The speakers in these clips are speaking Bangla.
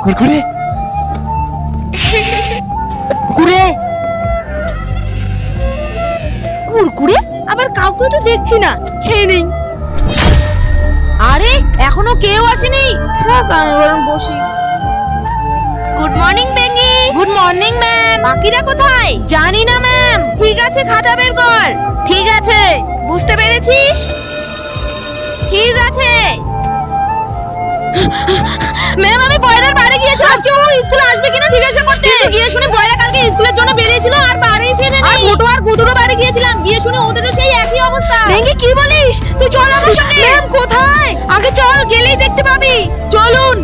কুরকুরে কুরকুরে কুরকুরে আবার কাউকে তো দেখছি না, খেয়ে নেই। আরে এখনো কেউ আসেনি, থাক আমি বরং বসি। গুড মর্নিং বেঙ্গি। Good morning ma'am. বাকিরা কোথায়? জানি না ম্যাম। ঠিক আছে, খাতা বের কর। ঠিক আছে, বুঝতে পেরেছিস? ঠিক আছে ম্যাম, আমি বয়রার বাড়ি গিয়েছিলাম। আজকে ও স্কুলে আসবে কিনা জিজ্ঞাসা করতে। কিন্তু গিয়ে শুনে বয়রা কালকে স্কুলের জন্য বেরিয়েছিল আর বাড়ি ফেরেনি। আর মোটো আর গুদুরও বাড়ি গিয়েছিলাম, গিয়ে শুনে ওদেরও সেই একই অবস্থা। বেঙ্গি কি বলিস? তুই চল আমার সঙ্গে। ম্যাম কোথায়? আগে চল, গেলেই দেখতে পাবি। চলুন।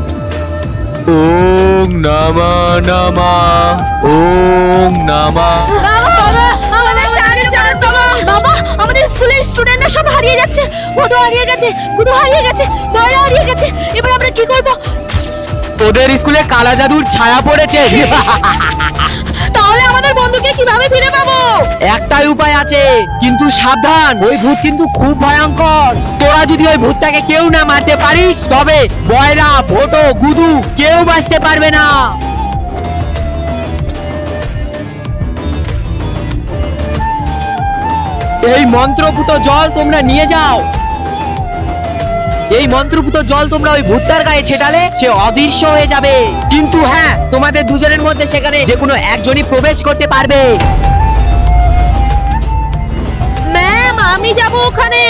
ওং নমঃ নমঃ ওং নমঃ। বাবা আমাদের সাহায্য করুন বাবা। বাবা আমাদের স্কুলের স্টুডেন্টরা সব হারিয়ে যাচ্ছে। মোটো হারিয়ে গেছে, গুদু হারিয়ে গেছে, বয়রা হারিয়ে গেছে। এবার আমরা কি করব? তোদের স্কুলে কালা জাদুর ছায়া পড়েছে। তাহলে আমাদের বন্ধুকে কিভাবে ফিরে পাবো? একটাই উপায় আছে, কিন্তু সাবধান, ওই ভূত কিন্তু খুব ভয়ঙ্কর। তোরা যদি ওই ভূতটাকে কেউ না মারতে পারিস, তবে বয়রা, ভোটো, গুদু কেউ বাঁচতে পারবে না। এই মন্ত্রপুত জল তোমরা নিয়ে যাও। এই মন্ত্রপুত জল তোমরা ওই ভূতটার গায়ে ছেটালে সে অদৃশ্য হয়ে যাবে। কিন্তু হ্যাঁ, তোমাদের দুজনের মধ্যে সেখানে যে কোনো একজনই প্রবেশ করতে পারবে। ম্যাম আমি যাব ওখানে।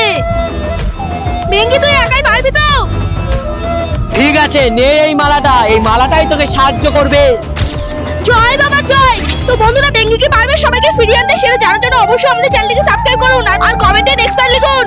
বেঙ্গি তুই একাই পারবি তো? ঠিক আছে, নে এই মালাটা, এই মালাটাই তোকে সাহায্য করবে। জয় বাবা জয়। তো বন্ধুরা, বেঙ্গি কি পারবে সবাইকে ফিরিয়ে আনতে? সেটা জানার জন্য অবশ্যই আমাদের চ্যানেলটিকে সাবস্ক্রাইব করুন আর কমেন্টে নেক্সট লিখুন।